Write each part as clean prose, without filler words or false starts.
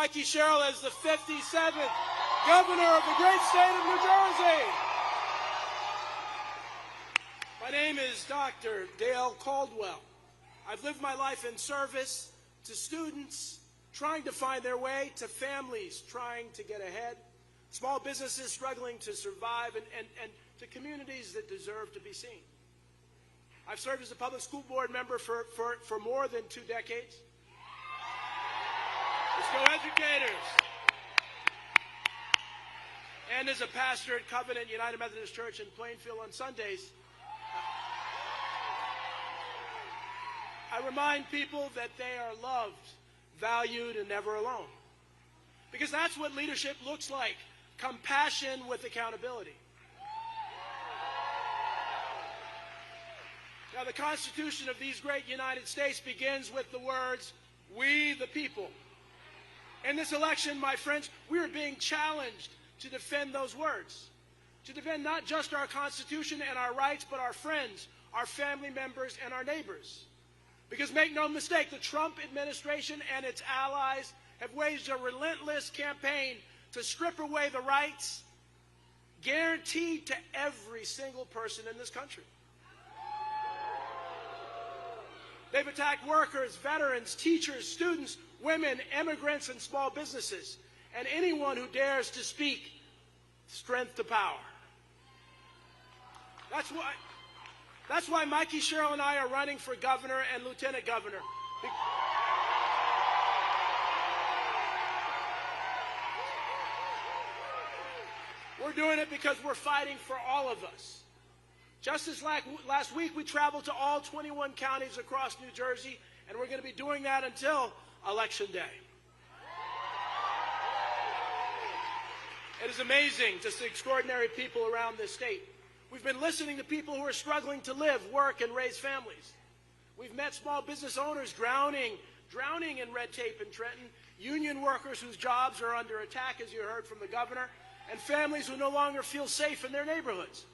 Mikie Sherrill as the 57th Governor of the great state of New Jersey. My name is Dr. Dale Caldwell. I've lived my life in service to students trying to find their way, to families trying to get ahead, small businesses struggling to survive, and to communities that deserve to be seen. I've served as a public school board member for more than 2 decades. Let's go educators. And as a pastor at Covenant United Methodist Church in Plainfield on Sundays, I remind people that they are loved, valued, and never alone. Because that's what leadership looks like, compassion with accountability. Now, the Constitution of these great United States begins with the words, "We the people." In this election, my friends, we are being challenged to defend those words, to defend not just our Constitution and our rights, but our friends, our family members, and our neighbors. Because make no mistake, the Trump administration and its allies have waged a relentless campaign to strip away the rights guaranteed to every single person in this country. They've attacked workers, veterans, teachers, students, women, immigrants, and small businesses, and anyone who dares to speak strength to power. That's why Mikie Sherrill and I are running for governor and lieutenant governor. We're doing it because we're fighting for all of us. Just as last week, we traveled to all 21 counties across New Jersey, and we're going to be doing that until Election Day. It is amazing, just the extraordinary people around this state. We've been listening to people who are struggling to live, work, and raise families. We've met small business owners drowning in red tape in Trenton, union workers whose jobs are under attack, as you heard from the governor, and families who no longer feel safe in their neighborhoods.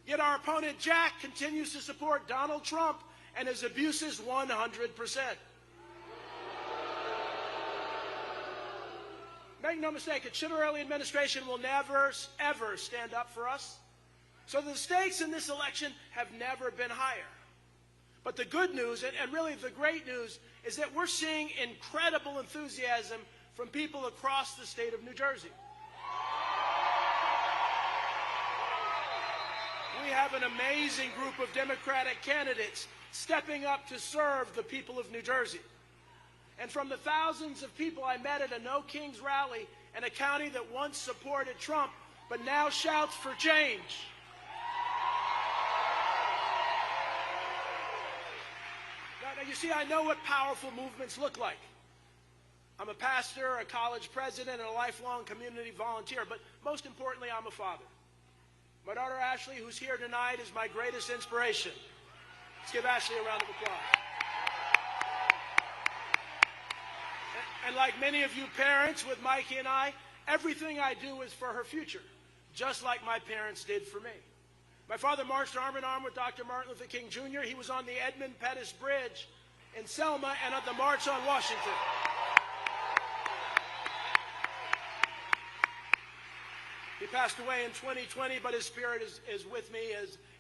Yet our opponent, Jack, continues to support Donald Trump and his abuses 100%. Make no mistake, the Sherrill administration will never, ever stand up for us. So the stakes in this election have never been higher. But the good news, and really the great news, is that we're seeing incredible enthusiasm from people across the state of New Jersey. We have an amazing group of Democratic candidates stepping up to serve the people of New Jersey. And from the thousands of people I met at a No Kings rally in a county that once supported Trump, but now shouts for change. Now, you see, I know what powerful movements look like. I'm a pastor, a college president, and a lifelong community volunteer, but most importantly, I'm a father. My daughter Ashley, who's here tonight, is my greatest inspiration. Let's give Ashley a round of applause. And like many of you parents with Mikie and I, everything I do is for her future, just like my parents did for me. My father marched arm in arm with Dr. Martin Luther King Jr. He was on the Edmund Pettus Bridge in Selma and at the March on Washington. He passed away in 2020, but his spirit is with me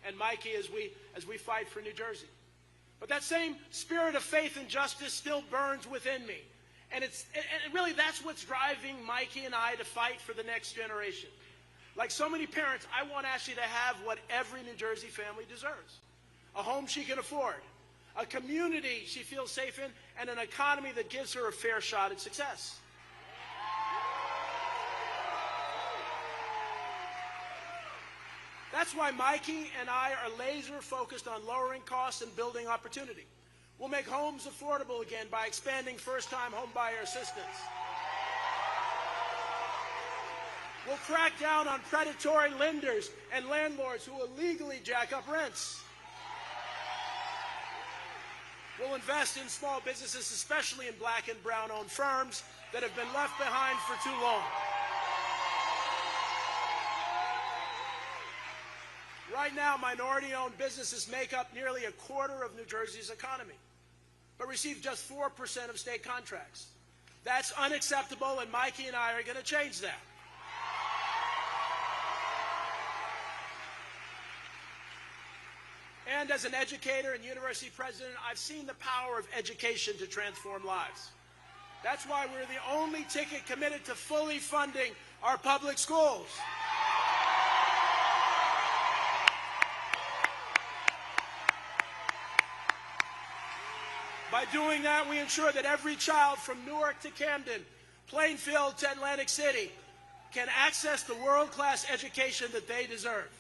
and Mikie as we fight for New Jersey. But that same spirit of faith and justice still burns within me. And really that's what's driving Mikie and I to fight for the next generation. Like so many parents, I want Ashley to have what every New Jersey family deserves. A home she can afford, a community she feels safe in, and an economy that gives her a fair shot at success. That's why Mikie and I are laser focused on lowering costs and building opportunity. We'll make homes affordable again by expanding first-time homebuyer assistance. We'll crack down on predatory lenders and landlords who illegally jack up rents. We'll invest in small businesses, especially in black and brown-owned firms that have been left behind for too long. Right now, minority-owned businesses make up nearly a quarter of New Jersey's economy, but receive just 4% of state contracts. That's unacceptable, and Mikie and I are going to change that. And as an educator and university president, I've seen the power of education to transform lives. That's why we're the only ticket committed to fully funding our public schools. By doing that, we ensure that every child from Newark to Camden, Plainfield to Atlantic City can access the world-class education that they deserve.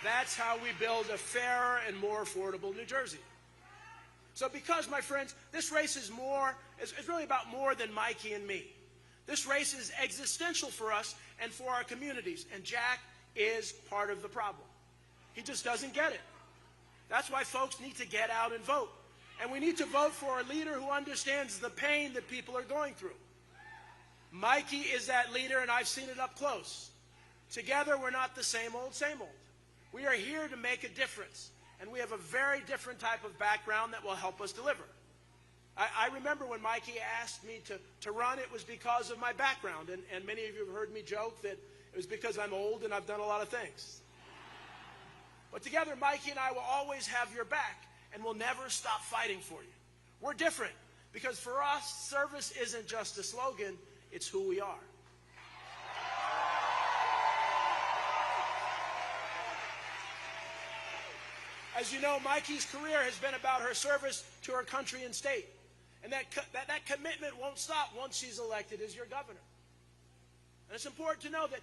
That's how we build a fairer and more affordable New Jersey. So because, my friends, this race is really about more than Mikie and me. This race is existential for us and for our communities, and Jack is part of the problem. He just doesn't get it. That's why folks need to get out and vote. And we need to vote for a leader who understands the pain that people are going through. Mikie is that leader, and I've seen it up close. Together, we're not the same old, same old. We are here to make a difference, and we have a very different type of background that will help us deliver. I remember when Mikie asked me to run, it was because of my background, and many of you have heard me joke that it was because I'm old and I've done a lot of things. But together, Mikie and I will always have your back, and we'll never stop fighting for you. We're different, because for us, service isn't just a slogan, it's who we are. As you know, Mikie's career has been about her service to her country and state. And that commitment won't stop once she's elected as your governor. And it's important to know that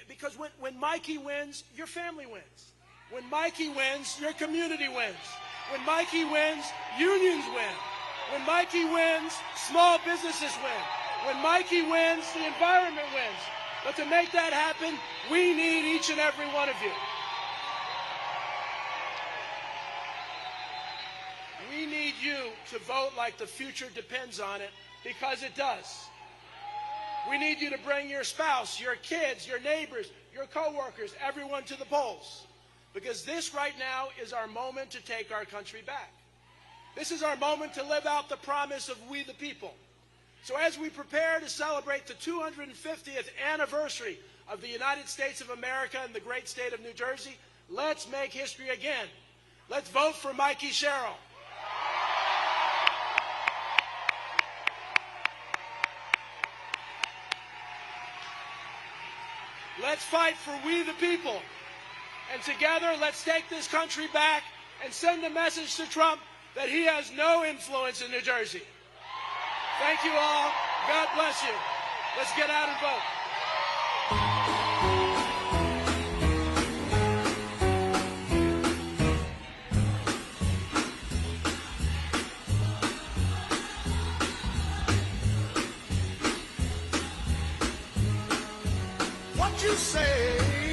because when Mikie wins, your family wins. When Mikie wins, your community wins. When Mikie wins, unions win. When Mikie wins, small businesses win. When Mikie wins, the environment wins. But to make that happen, we need each and every one of you. We need you to vote like the future depends on it, because it does. We need you to bring your spouse, your kids, your neighbors, your coworkers, everyone to the polls. Because this right now is our moment to take our country back. This is our moment to live out the promise of we the people. So as we prepare to celebrate the 250th anniversary of the United States of America and the great state of New Jersey, let's make history again. Let's vote for Mikie Sherrill. Let's fight for we the people. And together, let's take this country back and send a message to Trump that he has no influence in New Jersey. Thank you all. God bless you. Let's get out and vote. What you say?